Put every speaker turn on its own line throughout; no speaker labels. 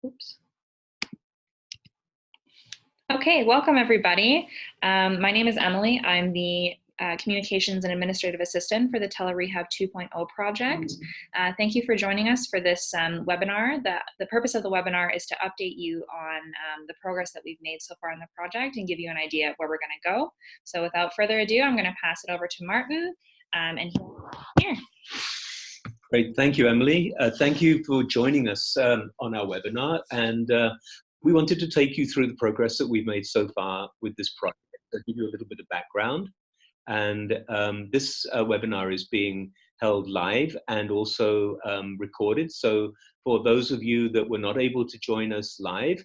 Oops. Okay, welcome everybody. My name is Emily. I'm the Communications and Administrative Assistant for the Tele-Rehab 2.0 project. Thank you for joining us for this webinar. The purpose of the webinar is to update you on the progress that we've made so far in the project and give you an idea of where we're going to go. So without further ado, I'm going to pass it over to Martin, and here.
Great, thank you, Emily. Thank you for joining us on our webinar, and we wanted to take you through the progress that we've made so far with this project. I'll give you a little bit of background, and this webinar is being held live and also recorded. So for those of you that were not able to join us live,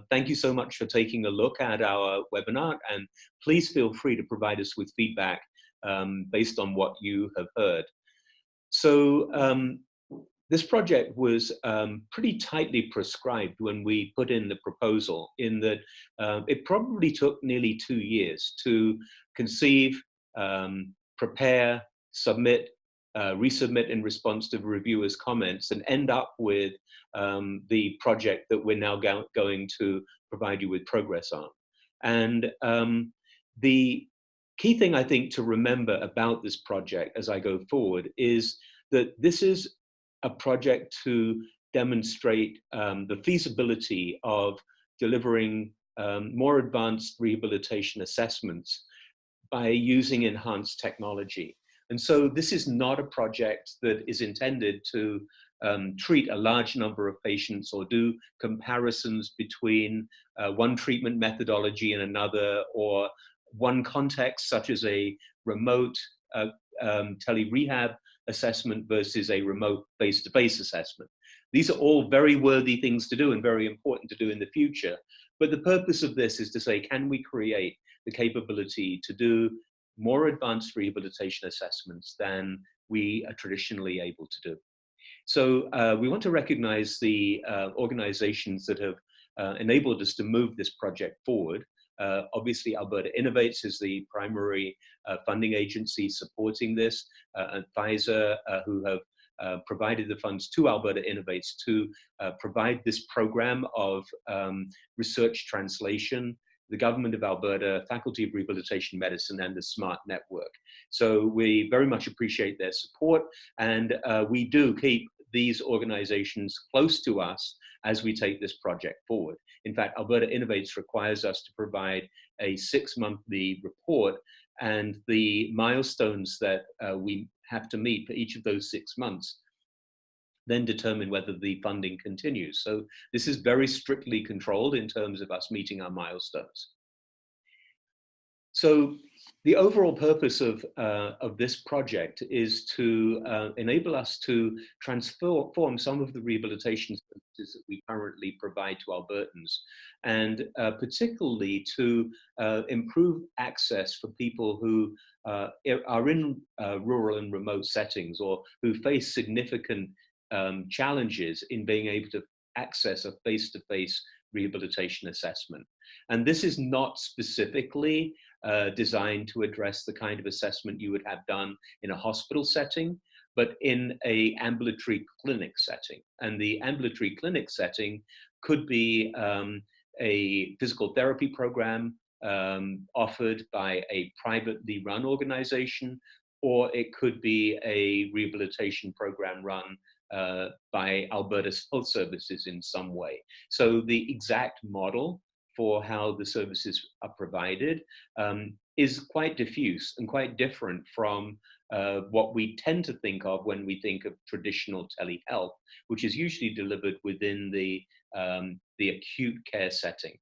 thank you so much for taking a look at our webinar, and please feel free to provide us with feedback based on what you have heard. So this project was pretty tightly prescribed when we put in the proposal, in that it probably took nearly 2 years to conceive, prepare, submit, resubmit in response to reviewers' comments, and end up with the project that we're now going to provide you with progress on. And the key thing I think to remember about this project as I go forward is that this is a project to demonstrate the feasibility of delivering more advanced rehabilitation assessments by using enhanced technology. And so this is not a project that is intended to treat a large number of patients or do comparisons between one treatment methodology and another, or one context such as a remote tele-rehab assessment versus a remote face-to-face assessment. These are all very worthy things to do and very important to do in the future. But the purpose of this is to say, can we create the capability to do more advanced rehabilitation assessments than we are traditionally able to do? So we want to recognize the organizations that have enabled us to move this project forward. Obviously, Alberta Innovates is the primary funding agency supporting this, and Pfizer, who have provided the funds to Alberta Innovates to provide this program of research translation, the Government of Alberta, Faculty of Rehabilitation Medicine, and the SMART Network. So we very much appreciate their support, and we do keep these organizations close to us as we take this project forward. In fact, Alberta Innovates requires us to provide a 6-monthly report, and the milestones that we have to meet for each of those 6 months then determine whether the funding continues. So this is very strictly controlled in terms of us meeting our milestones. So the overall purpose of this project is to enable us to transform some of the rehabilitation services that we currently provide to Albertans, and particularly to improve access for people who are in rural and remote settings, or who face significant challenges in being able to access a face-to-face rehabilitation assessment. And this is not specifically designed to address the kind of assessment you would have done in a hospital setting, but in an ambulatory clinic setting. And the ambulatory clinic setting could be a physical therapy program offered by a privately run organization, or it could be a rehabilitation program run by Alberta's health services in some way. So the exact model for how the services are provided is quite diffuse and quite different from what we tend to think of when we think of traditional telehealth, which is usually delivered within the acute care setting,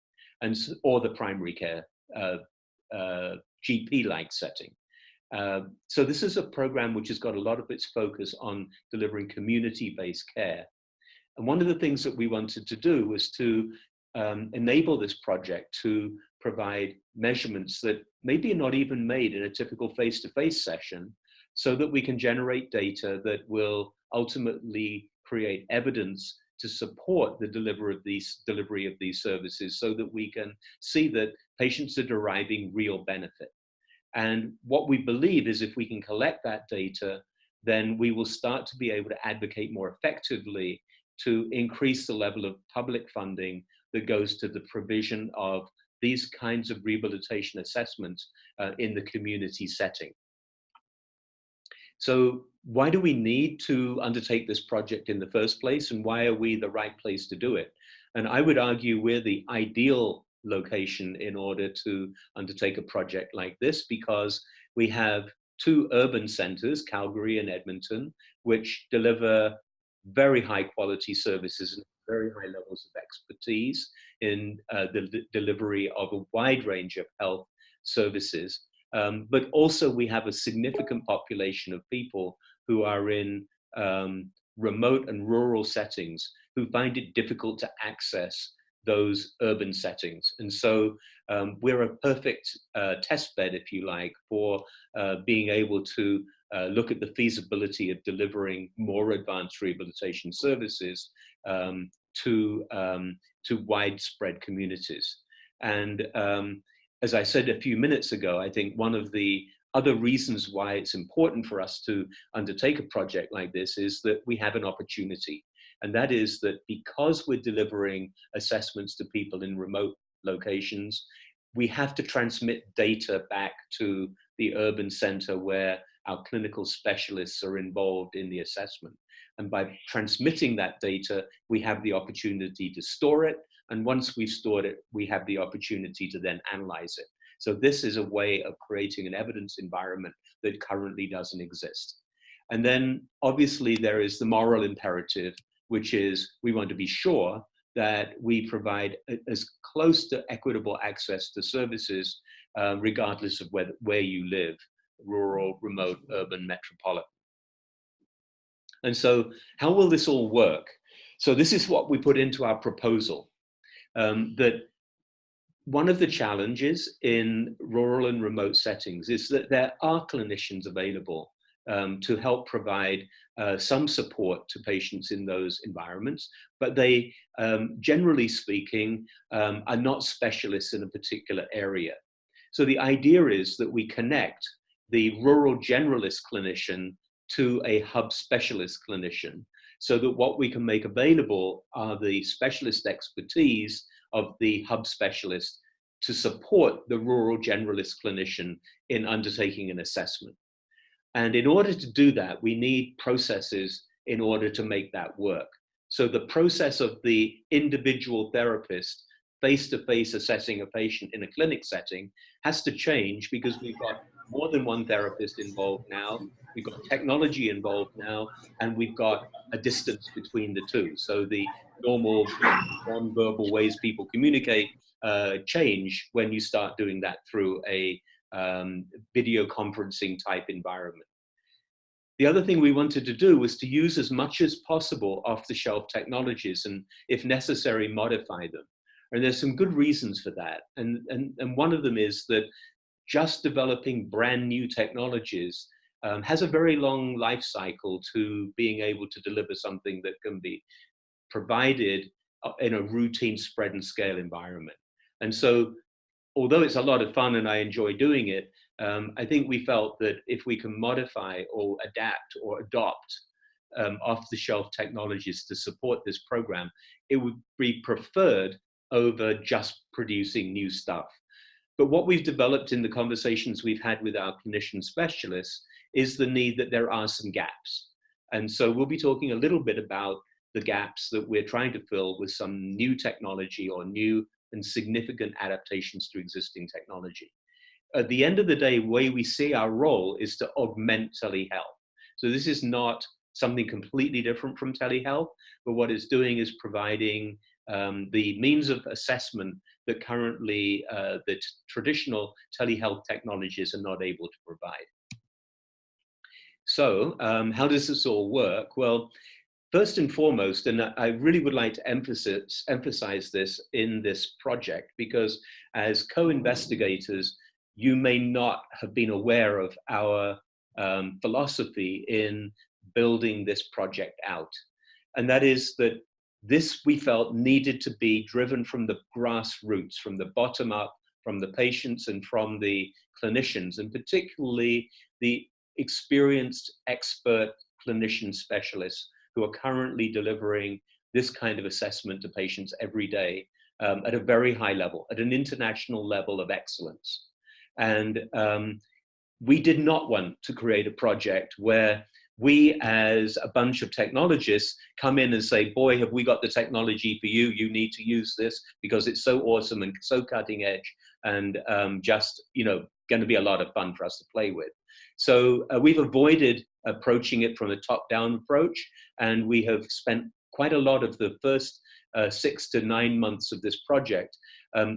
or the primary care GP-like setting. So this is a program which has got a lot of its focus on delivering community-based care. And one of the things that we wanted to do was to enable this project to provide measurements that maybe are not even made in a typical face-to-face session, so that we can generate data that will ultimately create evidence to support the delivery of these services, so that we can see that patients are deriving real benefit. And what we believe is, if we can collect that data, then we will start to be able to advocate more effectively to increase the level of public funding that goes to the provision of these kinds of rehabilitation assessments in the community setting. So why do we need to undertake this project in the first place, and why are we the right place to do it? And I would argue we're the ideal location in order to undertake a project like this, because we have two urban centers, Calgary and Edmonton, which deliver very high quality services and very high levels of expertise in the delivery of a wide range of health services. But also we have a significant population of people who are in remote and rural settings who find it difficult to access those urban settings. And so we're a perfect test bed, if you like, for being able to look at the feasibility of delivering more advanced rehabilitation services to widespread communities. And as I said a few minutes ago, I think one of the other reasons why it's important for us to undertake a project like this is that we have an opportunity. And that is that because we're delivering assessments to people in remote locations, we have to transmit data back to the urban center where our clinical specialists are involved in the assessment. And by transmitting that data, we have the opportunity to store it. And once we've stored it, we have the opportunity to then analyze it. So this is a way of creating an evidence environment that currently doesn't exist. And then obviously there is the moral imperative, which is we want to be sure that we provide as close to equitable access to services, regardless of where you live, rural, remote, urban, metropolitan. And so how will this all work? So this is what we put into our proposal, that one of the challenges in rural and remote settings is that there are clinicians available to help provide some support to patients in those environments, but they, generally speaking, are not specialists in a particular area. So the idea is that we connect the rural generalist clinician to a hub specialist clinician, so that what we can make available are the specialist expertise of the hub specialist to support the rural generalist clinician in undertaking an assessment. And in order to do that, we need processes in order to make that work. So the process of the individual therapist face-to-face assessing a patient in a clinic setting has to change, because we've got more than one therapist involved now, we've got technology involved now, and we've got a distance between the two. So the normal non-verbal ways people communicate change when you start doing that through a video conferencing type environment. The other thing we wanted to do was to use as much as possible off-the-shelf technologies, and if necessary, modify them. And there's some good reasons for that. And one of them is that just developing brand new technologies has a very long life cycle to being able to deliver something that can be provided in a routine spread and scale environment. And so, although it's a lot of fun and I enjoy doing it, I think we felt that if we can modify or adapt or adopt off-the-shelf technologies to support this program, it would be preferred over just producing new stuff. But what we've developed in the conversations we've had with our clinician specialists is the need that there are some gaps. And so we'll be talking a little bit about the gaps that we're trying to fill with some new technology or new and significant adaptations to existing technology. At the end of the day, the way we see our role is to augment telehealth. So this is not something completely different from telehealth, but what it's doing is providing the means of assessment that currently the traditional telehealth technologies are not able to provide. So how does this all work? Well, first and foremost, and I really would like to emphasize this in this project, because as co-investigators, you may not have been aware of our philosophy in building this project out. And that is that this, we felt, needed to be driven from the grassroots, from the bottom up, from the patients and from the clinicians, and particularly the experienced expert clinician specialists who are currently delivering this kind of assessment to patients every day at a very high level, at an international level of excellence. And we did not want to create a project where we as a bunch of technologists come in and say, boy, have we got the technology for you, you need to use this because it's so awesome and so cutting edge and just, going to be a lot of fun for us to play with. So we've avoided approaching it from a top-down approach, and we have spent quite a lot of the first 6 to 9 months of this project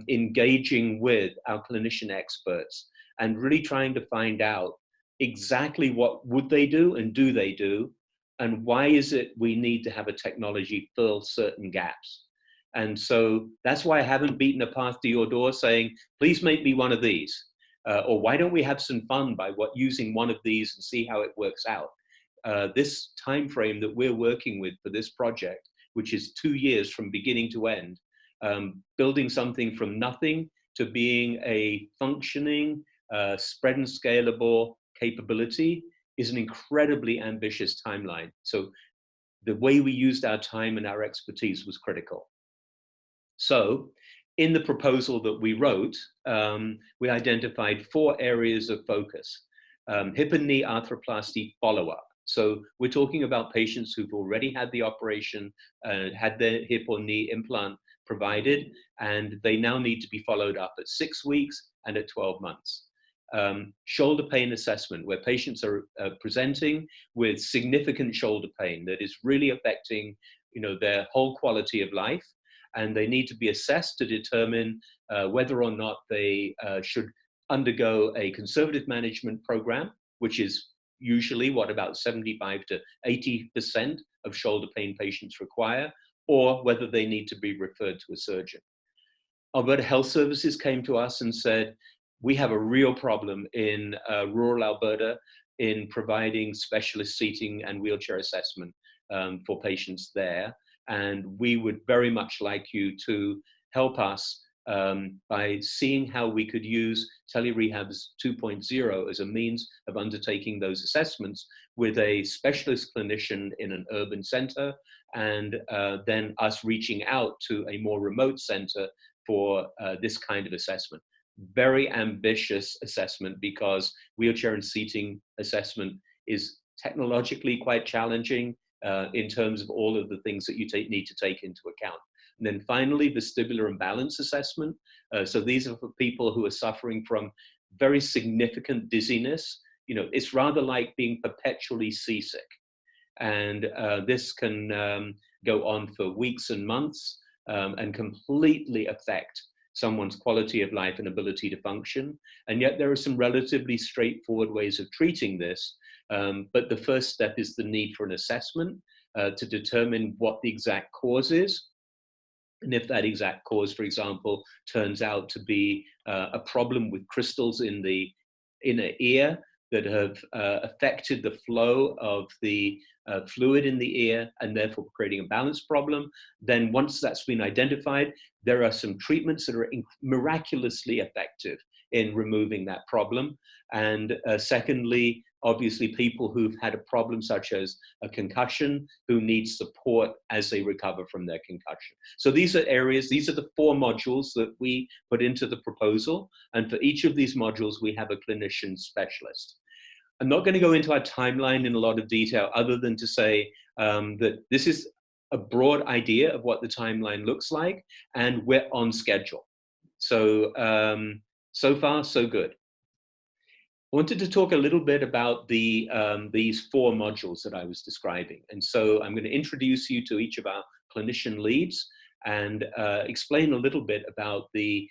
engaging with our clinician experts and really trying to find out exactly what would they do and do they do, and why is it we need to have a technology fill certain gaps. And so that's why I haven't beaten a path to your door saying, please make me one of these. Or why don't we have some fun by using one of these and see how it works out. This time frame that we're working with for this project, which is 2 years from beginning to end, building something from nothing to being a functioning, spread and scalable capability, is an incredibly ambitious timeline. So the way we used our time and our expertise was critical. So in the proposal that we wrote, we identified 4 areas of focus. Hip and knee arthroplasty follow-up. So we're talking about patients who've already had the operation, had their hip or knee implant provided, and they now need to be followed up at 6 weeks and at 12 months. Shoulder pain assessment, where patients are presenting with significant shoulder pain that is really affecting, their whole quality of life, and they need to be assessed to determine whether or not they should undergo a conservative management program, which is usually what about 75 to 80% of shoulder pain patients require, or whether they need to be referred to a surgeon. Alberta Health Services came to us and said, we have a real problem in rural Alberta in providing specialist seating and wheelchair assessment for patients there. And we would very much like you to help us by seeing how we could use Tele-Rehab 2.0 as a means of undertaking those assessments with a specialist clinician in an urban center, and then us reaching out to a more remote center for this kind of assessment. Very ambitious assessment, because wheelchair and seating assessment is technologically quite challenging in terms of all of the things that you need to take into account. And then finally, vestibular imbalance assessment. So these are for people who are suffering from very significant dizziness. It's rather like being perpetually seasick. And this can go on for weeks and months and completely affect someone's quality of life and ability to function. And yet there are some relatively straightforward ways of treating this. But the first step is the need for an assessment to determine what the exact cause is. And if that exact cause, for example, turns out to be a problem with crystals in the inner ear that have affected the flow of the fluid in the ear and therefore creating a balance problem, then once that's been identified, there are some treatments that are miraculously effective in removing that problem. And secondly, obviously people who've had a problem such as a concussion who need support as they recover from their concussion. So these are areas, these are the 4 modules that we put into the proposal. And for each of these modules, we have a clinician specialist. I'm not going to go into our timeline in a lot of detail other than to say that this is a broad idea of what the timeline looks like, and we're on schedule. So, so far, so good. I wanted to talk a little bit about these 4 modules that I was describing. And so I'm going to introduce you to each of our clinician leads and explain a little bit about the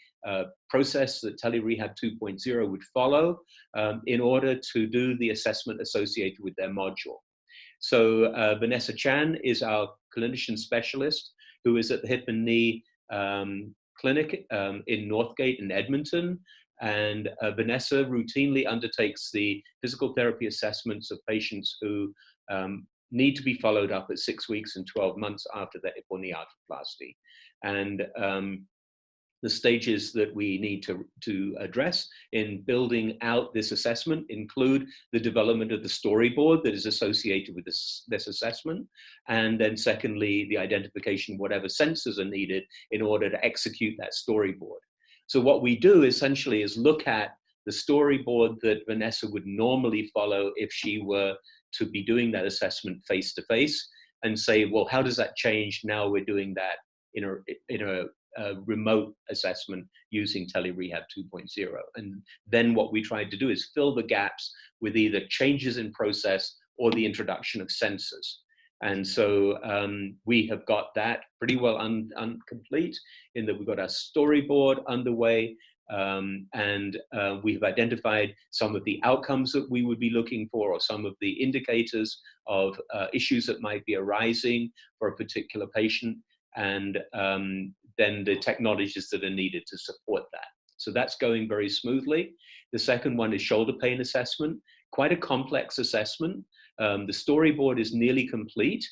process that Tele-Rehab 2.0 would follow in order to do the assessment associated with their module. So Vanessa Chan is our clinician specialist who is at the Hip and Knee Clinic in Northgate in Edmonton. And Vanessa routinely undertakes the physical therapy assessments of patients who need to be followed up at 6 weeks and 12 months after their hip or knee arthroplasty. And The stages that we need to address in building out this assessment include the development of the storyboard that is associated with this assessment, and then secondly, the identification of whatever sensors are needed in order to execute that storyboard. So what we do essentially is look at the storyboard that Vanessa would normally follow if she were to be doing that assessment face-to-face, and say, well, how does that change now we're doing that in a remote assessment using Tele-Rehab 2.0. And then what we tried to do is fill the gaps with either changes in process or the introduction of sensors. And so we have got that pretty well complete in that we've got our storyboard underway, and we've identified some of the outcomes that we would be looking for, or some of the indicators of issues that might be arising for a particular patient, and then the technologies that are needed to support that. So that's going very smoothly. The second one is shoulder pain assessment, quite a complex assessment. The storyboard is nearly complete.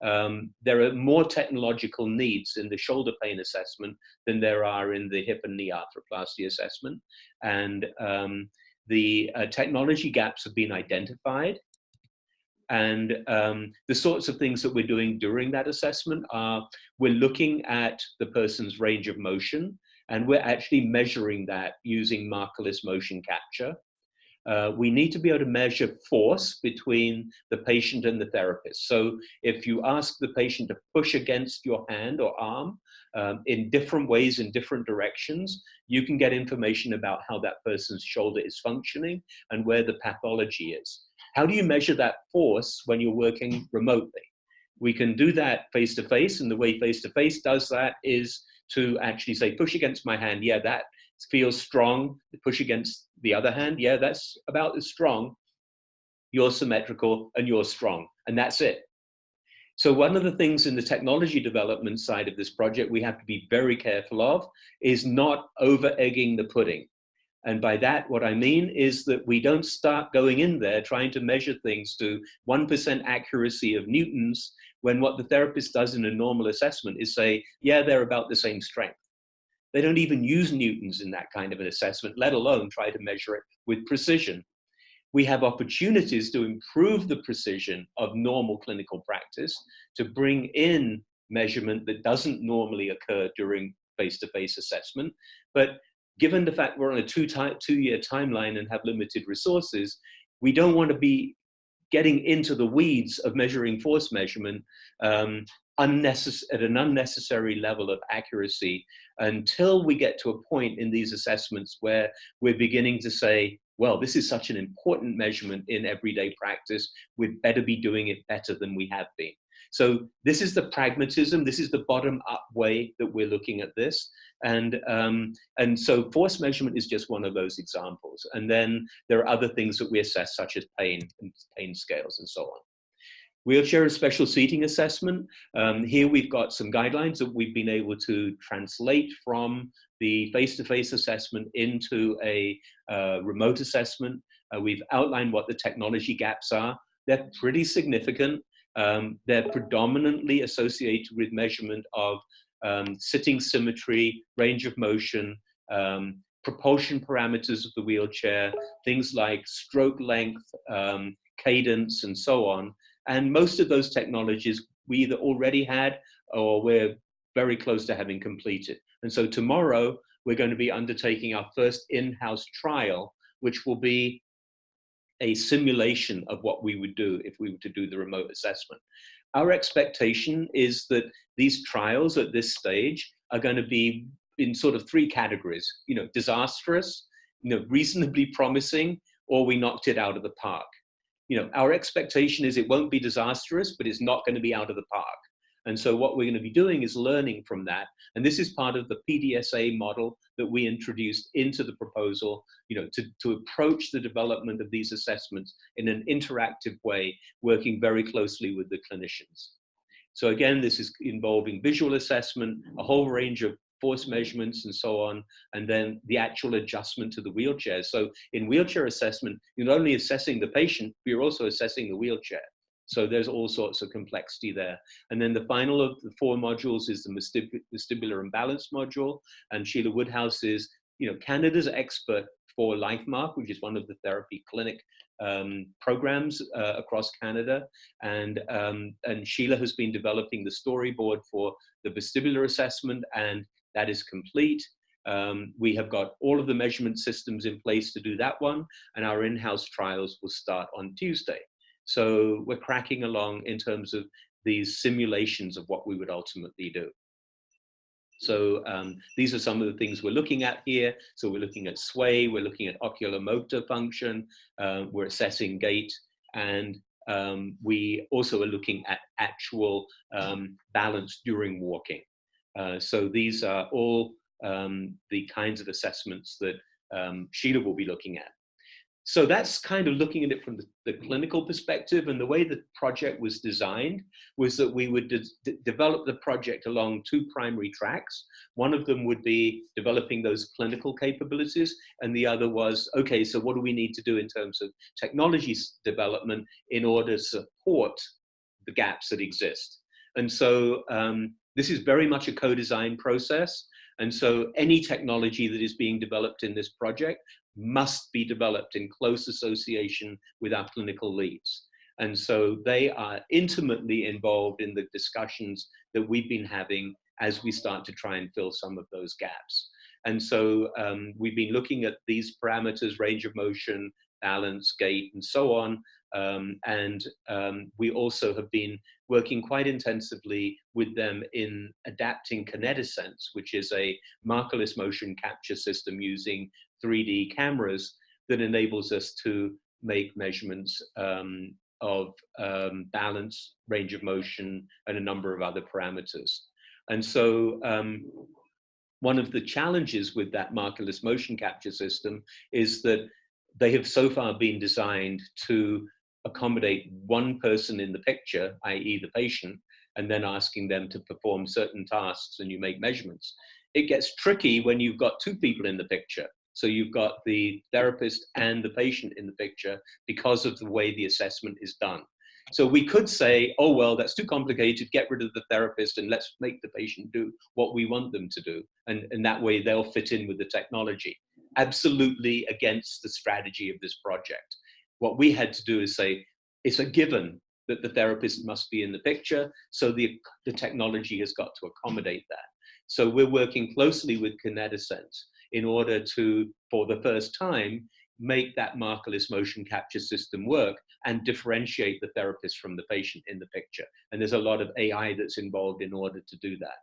There are more technological needs in the shoulder pain assessment than there are in the hip and knee arthroplasty assessment. And the technology gaps have been identified. And the sorts of things that we're doing during that assessment are, we're looking at the person's range of motion, and we're actually measuring that using markerless motion capture. We need to be able to measure force between the patient and the therapist. So if you ask the patient to push against your hand or arm in different ways, in different directions, you can get information about how that person's shoulder is functioning and where the pathology is. How do you measure that force when you're working remotely? We can do that face-to-face, and the way face-to-face does that is to actually say, push against my hand, yeah, that feels strong. Push against the other hand, yeah, that's about as strong. You're symmetrical and you're strong, and that's it. So one of the things in the technology development side of this project we have to be very careful of is not over-egging the pudding. And by that, what I mean is that we don't start going in there trying to measure things to 1% accuracy of newtons, when what the therapist does in a normal assessment is say, yeah, they're about the same strength. They don't even use newtons in that kind of an assessment, let alone try to measure it with precision. We have opportunities to improve the precision of normal clinical practice, to bring in measurement that doesn't normally occur during face-to-face assessment. But given the fact we're on a two-year timeline and have limited resources, we don't want to be getting into the weeds of measuring force measurement at an unnecessary level of accuracy until we get to a point in these assessments where we're beginning to say, well, this is such an important measurement in everyday practice, we'd better be doing it better than we have been. So this is the pragmatism, this is the bottom-up way that we're looking at this. And so force measurement is just one of those examples. And then there are other things that we assess, such as pain and pain scales and so on. Wheelchair and special seating assessment. Here we've got some guidelines that we've been able to translate from the face-to-face assessment into a remote assessment. We've outlined what the technology gaps are. They're pretty significant. They're predominantly associated with measurement of sitting symmetry, range of motion, propulsion parameters of the wheelchair, things like stroke length, cadence, and so on. And most of those technologies we either already had or we're very close to having completed. And so tomorrow we're going to be undertaking our first in-house trial, which will be a simulation of what we would do if we were to do the remote assessment. Our expectation is that these trials at this stage are going to be in sort of three categories, disastrous, reasonably promising, or we knocked it out of the park. Our expectation is it won't be disastrous, but it's not going to be out of the park. And so what we're going to be doing is learning from that. And this is part of the PDSA model that we introduced into the proposal, to approach the development of these assessments in an interactive way, working very closely with the clinicians. So again, this is involving visual assessment, a whole range of force measurements and so on, and then the actual adjustment to the wheelchair. So in wheelchair assessment, you're not only assessing the patient, but you're also assessing the wheelchair. So there's all sorts of complexity there. And then the final of the 4 modules is the vestibular imbalance module. And Sheila Woodhouse is, Canada's expert for LifeMark, which is one of the therapy clinic programs across Canada. And Sheila has been developing the storyboard for the vestibular assessment, and that is complete. We have got all of the measurement systems in place to do that one, and our in-house trials will start on Tuesday. So we're cracking along in terms of these simulations of what we would ultimately do. So these are some of the things we're looking at here. So we're looking at sway, we're looking at oculomotor function, we're assessing gait, and we also are looking at actual balance during walking. So these are all the kinds of assessments that Sheila will be looking at. So that's kind of looking at it from the clinical perspective. And the way the project was designed was that we would develop the project along 2 primary tracks. One of them would be developing those clinical capabilities, and the other was, okay, so what do we need to do in terms of technology development in order to support the gaps that exist? And so this is very much a co-design process. And so any technology that is being developed in this project must be developed in close association with our clinical leads. And so they are intimately involved in the discussions that we've been having as we start to try and fill some of those gaps. And so we've been looking at these parameters, range of motion, balance, gait, and so on. And we also have been working quite intensively with them in adapting Kinetisense, which is a markerless motion capture system using 3D cameras that enables us to make measurements of balance, range of motion, and a number of other parameters. And so one of the challenges with that markerless motion capture system is that they have so far been designed to accommodate one person in the picture, i.e. the patient, and then asking them to perform certain tasks and you make measurements. It gets tricky when you've got 2 people in the picture. So you've got the therapist and the patient in the picture because of the way the assessment is done. So we could say, oh, well, that's too complicated, get rid of the therapist and let's make the patient do what we want them to do. And that way they'll fit in with the technology. Absolutely against the strategy of this project. What we had to do is say, it's a given that the therapist must be in the picture, so the technology has got to accommodate that. So we're working closely with Kinetisense in order to, for the first time, make that markerless motion capture system work and differentiate the therapist from the patient in the picture. And there's a lot of AI that's involved in order to do that.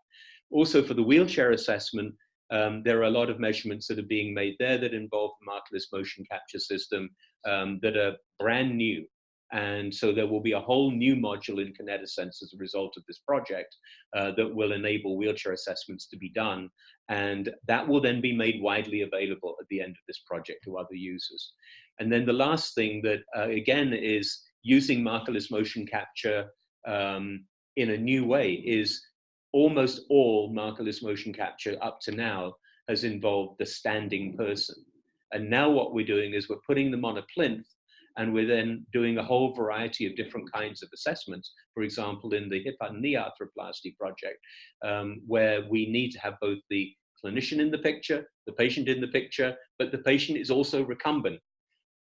Also for the wheelchair assessment, there are a lot of measurements that are being made there that involve the markerless motion capture system that are brand new. And so there will be a whole new module in Kinetisense as a result of this project that will enable wheelchair assessments to be done. And that will then be made widely available at the end of this project to other users. And then the last thing that, again, is using markerless motion capture in a new way is almost all markerless motion capture up to now has involved the standing person. And now what we're doing is we're putting them on a plinth, and we're then doing a whole variety of different kinds of assessments. For example, in the hip and knee arthroplasty project, where we need to have both the clinician in the picture, the patient in the picture, but the patient is also recumbent.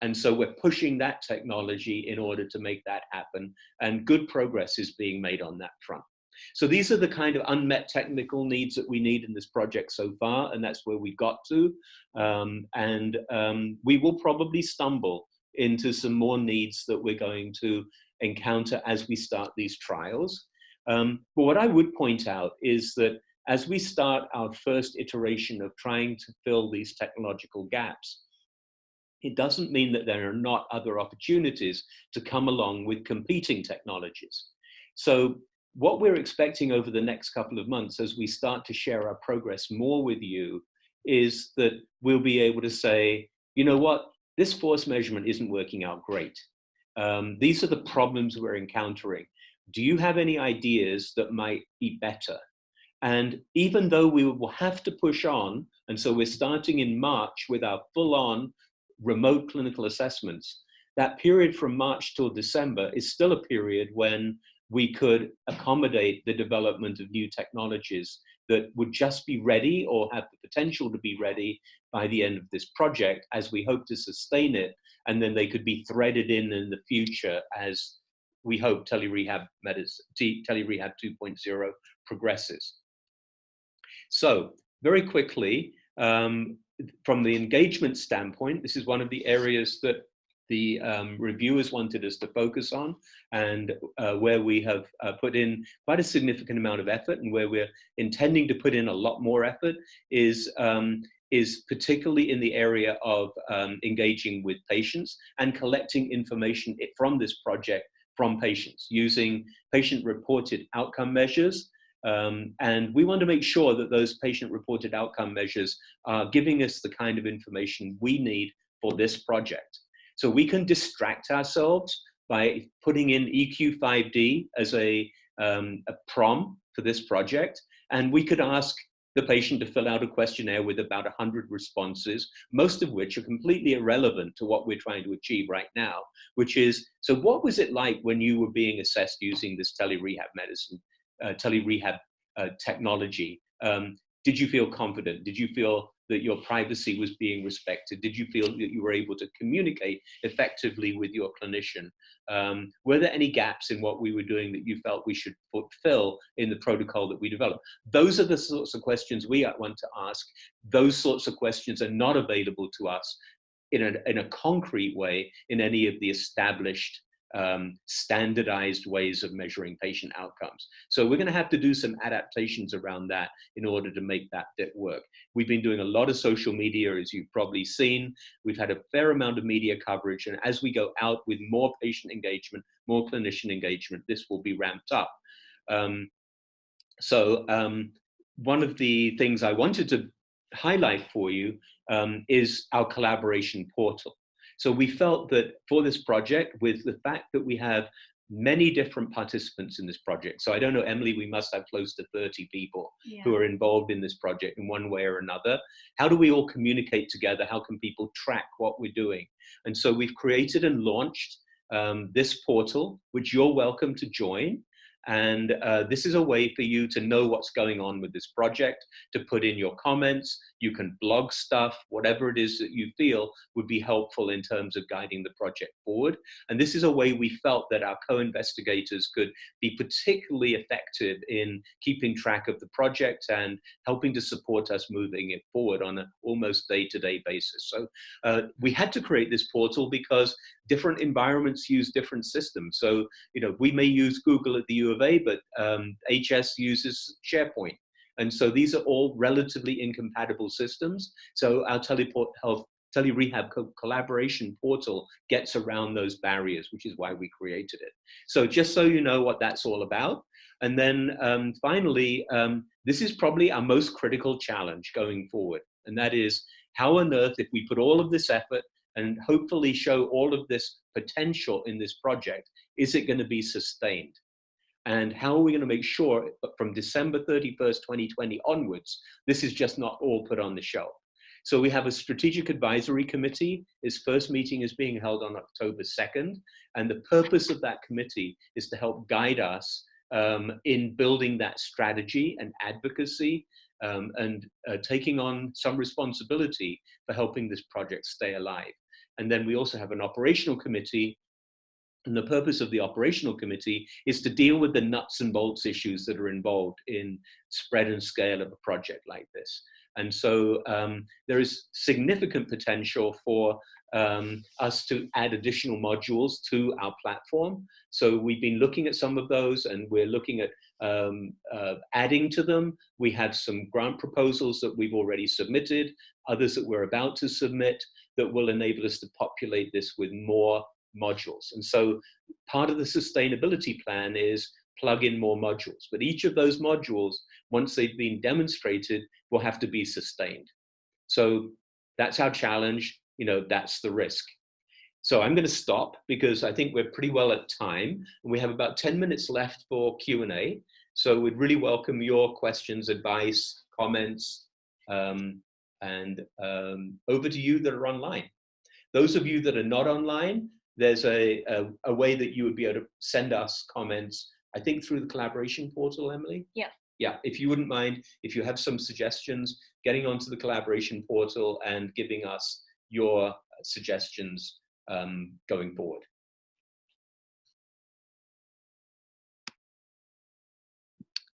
And so we're pushing that technology in order to make that happen. And good progress is being made on that front. So these are the kind of unmet technical needs that we need in this project so far, and that's where we got to. We will probably stumble into some more needs that we're going to encounter as we start these trials. But what I would point out is that as we start our first iteration of trying to fill these technological gaps, it doesn't mean that there are not other opportunities to come along with competing technologies. So what we're expecting over the next couple of months as we start to share our progress more with you is that we'll be able to say, you know what, this force measurement isn't working out great. These are the problems we're encountering. Do you have any ideas that might be better? And even though we will have to push on, and so we're starting in March with our full-on remote clinical assessments, that period from March till December is still a period when we could accommodate the development of new technologies that would just be ready or have the potential to be ready by the end of this project, as we hope to sustain it, and then they could be threaded in the future as we hope Tele-Rehab 2.0 progresses. So very quickly, from the engagement standpoint, this is one of the areas that the reviewers wanted us to focus on, and where we have put in quite a significant amount of effort, and where we're intending to put in a lot more effort is particularly in the area of engaging with patients and collecting information from this project from patients using patient-reported outcome measures. And we want to make sure that those patient-reported outcome measures are giving us the kind of information we need for this project. So we can distract ourselves by putting in EQ5D as a prom for this project, and we could ask the patient to fill out a questionnaire with about 100 responses, most of which are completely irrelevant to what we're trying to achieve right now, which is, so what was it like when you were being assessed using this tele-rehab medicine, tele-rehab technology? Did you feel confident? Did you feel that your privacy was being respected? Did you feel that you were able to communicate effectively with your clinician? Were there any gaps in what we were doing that you felt we should fulfill in the protocol that we developed? Those are the sorts of questions we want to ask. Those sorts of questions are not available to us in a concrete way in any of the established standardized ways of measuring patient outcomes. So we're going to have to do some adaptations around that in order to make that bit work. We've been doing a lot of social media, as you've probably seen. We've had a fair amount of media coverage, and as we go out with more patient engagement, more clinician engagement, this will be ramped up. One of the things I wanted to highlight for you is our collaboration portal. So we felt that for this project, with the fact that we have many different participants in this project, so I don't know, Emily, we must have close to 30 people who are involved in this project in one way or another. How do we all communicate together? How can people track what we're doing? And so we've created and launched this portal, which you're welcome to join. And this is a way for you to know what's going on with this project, to put in your comments. You can blog stuff, whatever it is that you feel would be helpful in terms of guiding the project forward. And this is a way we felt that our co-investigators could be particularly effective in keeping track of the project and helping to support us moving it forward on an almost day-to-day basis. So we had to create this portal because different environments use different systems. So, you know, we may use Google at the U of A, but HS uses SharePoint. And so these are all relatively incompatible systems. So our Tele-Rehab collaboration portal gets around those barriers, which is why we created it. So just so you know what that's all about. And then finally, this is probably our most critical challenge going forward. And that is, how on earth, if we put all of this effort and hopefully show all of this potential in this project, is it going to be sustained? And how are we going to make sure from December 31st, 2020 onwards, this is just not all put on the shelf? So we have a strategic advisory committee. Its first meeting is being held on October 2nd. And the purpose of that committee is to help guide us in building that strategy and advocacy and taking on some responsibility for helping this project stay alive. And then we also have an operational committee. And the purpose of the operational committee is to deal with the nuts and bolts issues that are involved in spread and scale of a project like this. And so there is significant potential for us to add additional modules to our platform. So we've been looking at some of those, and we're looking at adding to them. We have some grant proposals that we've already submitted, others that we're about to submit, that will enable us to populate this with more modules. And so part of the sustainability plan is plug in more modules, but each of those modules, once they've been demonstrated, will have to be sustained. So that's our challenge, you know, that's the risk. So I'm going to stop because I think we're pretty well at time, and we have about 10 minutes left for Q&A. So we'd really welcome your questions, advice, comments, and over to you that are online. Those of you that are not online, there's a way that you would be able to send us comments, I think through the collaboration portal, Emily?
Yeah.
Yeah, if you wouldn't mind, if you have some suggestions, getting onto the collaboration portal and giving us your suggestions going forward.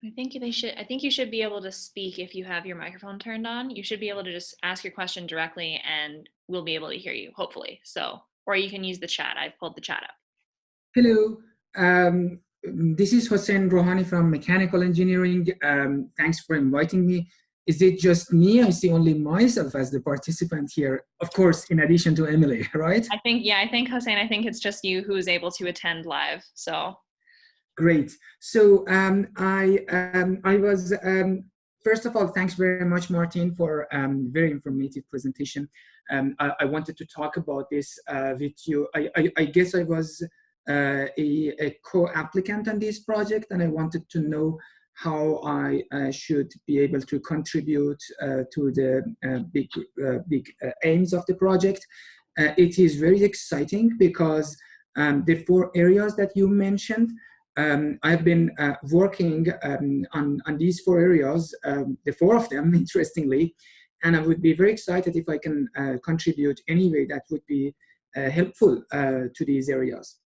I think you should be able to speak if you have your microphone turned on. You should be able to just ask your question directly and we'll be able to hear you, hopefully. So, or you can use the chat. I've pulled the chat up.
Hello, this is Hossein Rohani from Mechanical Engineering. Thanks for inviting me. Is it just me? I see only myself as the participant here. Of course, in addition to Emily, right?
I think Hossein, I think it's just you who is able to attend live. So.
Great. So I was, first of all, thanks very much, Martin, for very informative presentation. I wanted to talk about this with you. I guess I was a co-applicant on this project, and I wanted to know how I should be able to contribute to the big aims of the project. It is very exciting because the 4 areas that you mentioned, I've been working on these 4 areas, the 4 of them, interestingly, and I would be very excited if I can contribute any way that would be helpful to these areas.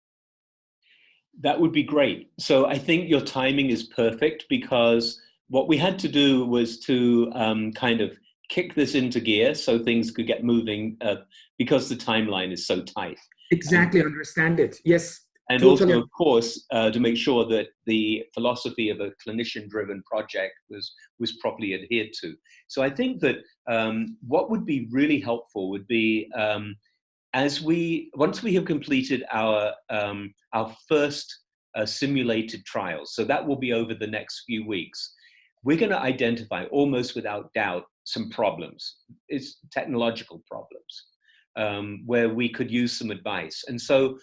That would be great. So I think your timing is perfect, because what we had to do was to kind of kick this into gear so things could get moving because the timeline is so tight.
Exactly, understand it. Yes.
And
totally.
also, of course, to make sure that the philosophy of a clinician-driven project was properly adhered to. So I think that what would be really helpful would be once we have completed our first simulated trials, so that will be over the next few weeks, we're going to identify almost without doubt some problems. It's technological problems where we could use some advice. And so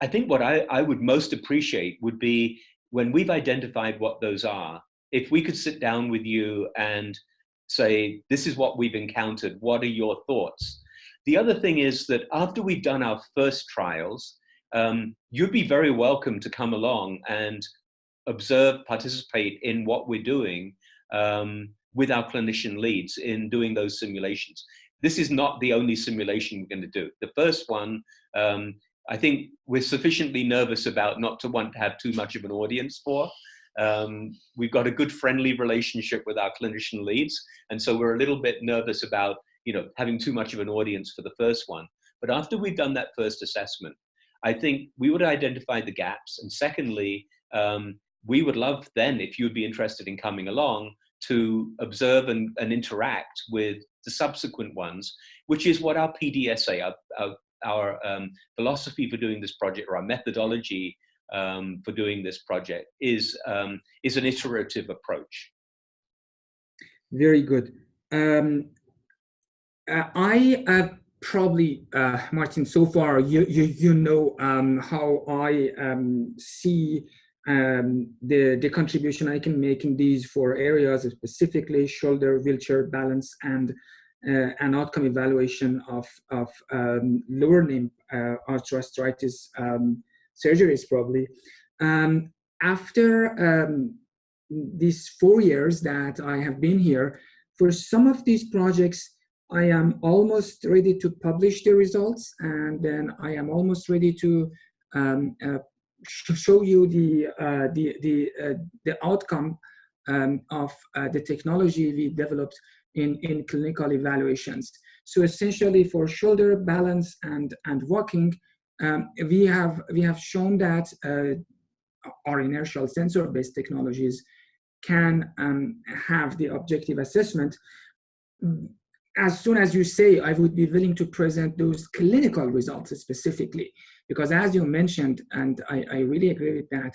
I think what I would most appreciate would be, when we've identified what those are, if we could sit down with you and say, this is what we've encountered, what are your thoughts? The other thing is that after we've done our first trials, you'd be very welcome to come along and observe, participate in what we're doing with our clinician leads in doing those simulations. This is not the only simulation we're going to do. The first one, I think we're sufficiently nervous about not to want to have too much of an audience for. We've got a good friendly relationship with our clinician leads, and so we're a little bit nervous about having too much of an audience for the first one. But after we've done that first assessment, I think we would identify the gaps. And secondly, we would love then, if you'd be interested in coming along, to observe and interact with the subsequent ones, which is what our PDSA, our philosophy for doing this project, or our methodology for doing this project, is an iterative approach.
Very good. I probably, Martin, so far you know how I see the contribution I can make in these 4 areas, specifically shoulder, wheelchair, balance, and an outcome evaluation of lower limb arthritis surgeries, probably. After these 4 years that I have been here, for some of these projects, I am almost ready to publish the results, and then I am almost ready to show you the outcome of the technology we developed in clinical evaluations. So essentially, for shoulder, balance, and walking, we have shown that our inertial sensor-based technologies can have the objective assessment. As soon as you say, I would be willing to present those clinical results specifically, because as you mentioned, and I really agree with that,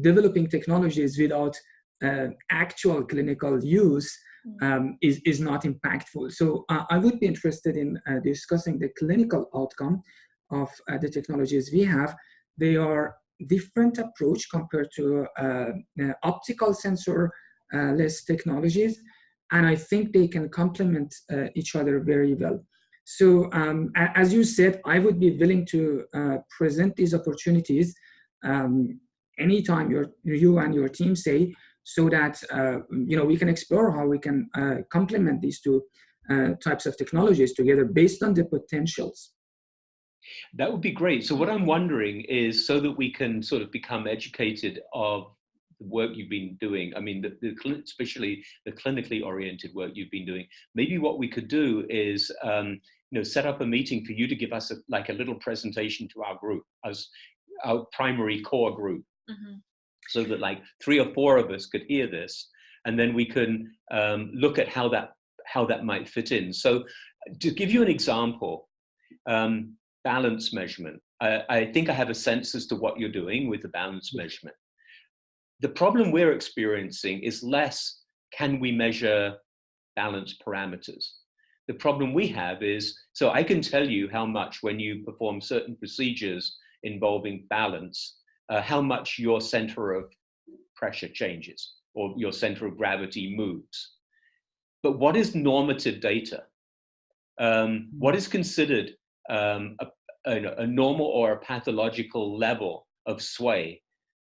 developing technologies without actual clinical use is not impactful. So I would be interested in discussing the clinical outcome of the technologies we have. They are different approach compared to optical sensor less technologies. And I think they can complement each other very well. So as you said, I would be willing to present these opportunities anytime you and your team say, so that we can explore how we can complement these two types of technologies together based on the potentials.
That would be great. So what I'm wondering is, so that we can sort of become educated of the work you've been doing, I mean, especially the clinically oriented work you've been doing, maybe what we could do is set up a meeting for you to give us a little presentation to our group, as our primary core group, so that like 3 or 4 of us could hear this, and then we can look at how that might fit in. So to give you an example, balance measurement. I think I have a sense as to what you're doing with the balance measurement. The problem we're experiencing is less, can we measure balance parameters? The problem we have is, so I can tell you how much, when you perform certain procedures involving balance, how much your center of pressure changes or your center of gravity moves. But what is normative data? What is considered a normal or a pathological level of sway?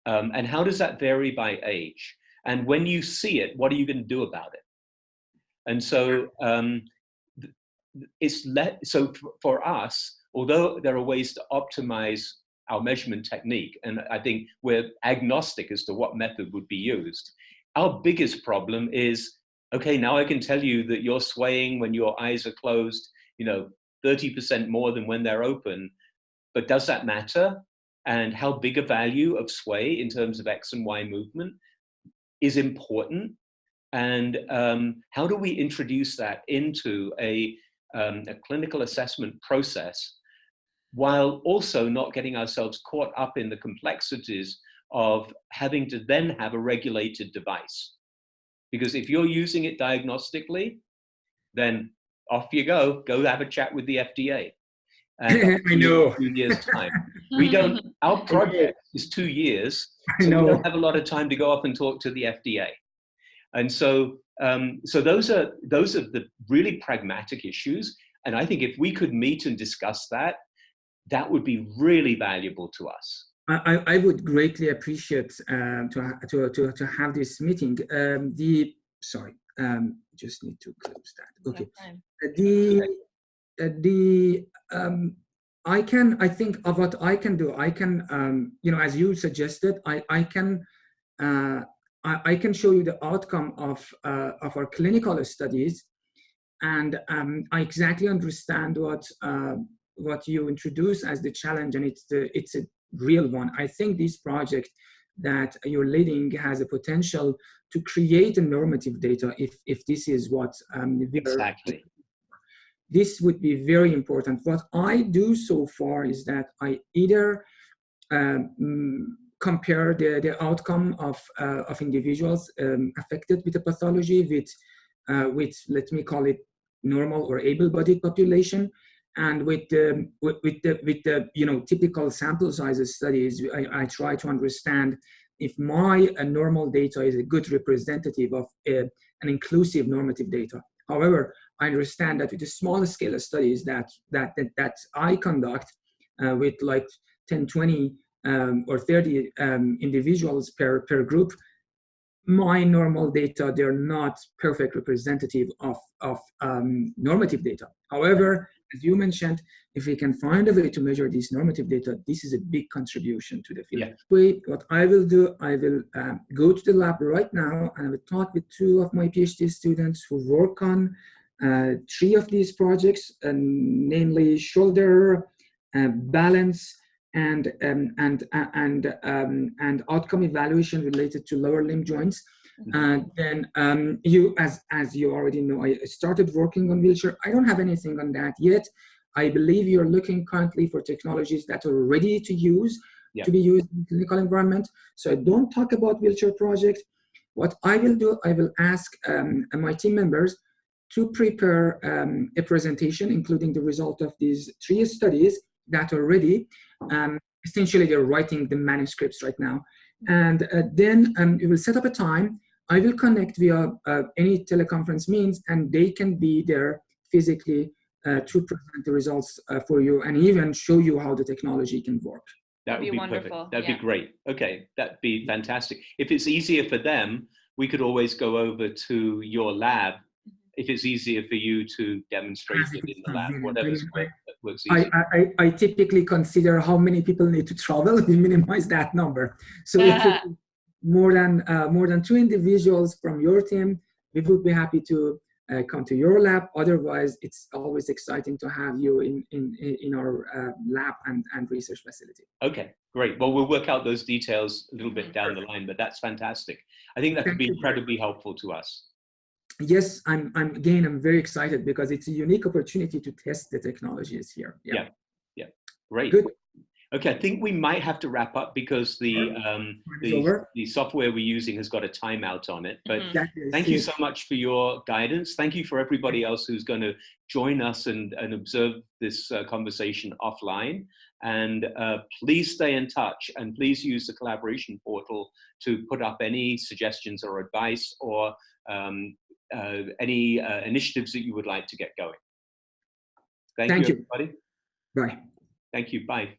And how does that vary by age? And when you see it, what are you going to do about it? And so so for us, although there are ways to optimize our measurement technique, and I think we're agnostic as to what method would be used, our biggest problem is, okay, now I can tell you that you're swaying when your eyes are closed, 30% more than when they're open, but does that matter? And how big a value of sway in terms of X and Y movement is important? And how do we introduce that into a clinical assessment process, while also not getting ourselves caught up in the complexities of having to then have a regulated device? Because if you're using it diagnostically, then off you go have a chat with the FDA. And
I know.
2 years time. Our project is 2 years, so we don't have a lot of time to go off and talk to the FDA. And so those are the really pragmatic issues. And I think if we could meet and discuss that, that would be really valuable to us.
I would greatly appreciate to have this meeting. Just need to close that. Okay. I think of what I can do. I can, as you suggested, I can show you the outcome of our clinical studies, and I exactly understand what you introduce as the challenge, and it's a real one. I think this project that you're leading has a potential to create a normative data if this is what
exactly.
This would be very important. What I do so far is that I either compare the outcome of individuals affected with the pathology with let me call it normal or able-bodied population, and with the typical sample sizes studies, I try to understand if my normal data is a good representative of an inclusive normative data. However, I understand that with the smaller scale of studies that I conduct with like 10, 20 or 30 individuals per group, my normal data, they're not perfect representative of normative data. However, as you mentioned, if we can find a way to measure these normative data, this is a big contribution to the field. Yeah. What I will do, I will go to the lab right now, and I will talk with 2 of my PhD students who work on 3 of these projects, namely shoulder, balance, and outcome evaluation related to lower limb joints. Then you, as you already know, I started working on wheelchair. I don't have anything on that yet. I believe you're looking currently for technologies that are ready to use, to be used in clinical environment. So I don't talk about wheelchair project. What I will do, I will ask my team members to prepare a presentation, including the result of these 3 studies that are ready. Essentially, they're writing the manuscripts right now. And then we will set up a time. I will connect via any teleconference means, and they can be there physically to present the results for you and even show you how the technology can work.
That would be
wonderful.
Perfect. That'd be great. Okay, that'd be fantastic. If it's easier for them, we could always go over to your lab. If it's easier for you to demonstrate it in the lab, whatever's works easier.
I typically consider how many people need to travel. We minimize that number. So if it's more than 2 individuals from your team, we would be happy to come to your lab. Otherwise, it's always exciting to have you in our lab and research facility.
Okay, great. Well, we'll work out those details a little bit down the line, but that's fantastic. I think that could be incredibly helpful to us.
Yes, I'm very excited because it's a unique opportunity to test the technologies here.
Yeah, great.
Good.
Okay, I think we might have to wrap up because the software we're using has got a timeout on it. But thank you so much for your guidance. Thank you for everybody else who's going to join us and observe this conversation offline. And please stay in touch and please use the collaboration portal to put up any suggestions or advice or any initiatives that you would like to get going. Thank you, everybody.
Bye.
Thank you. Bye.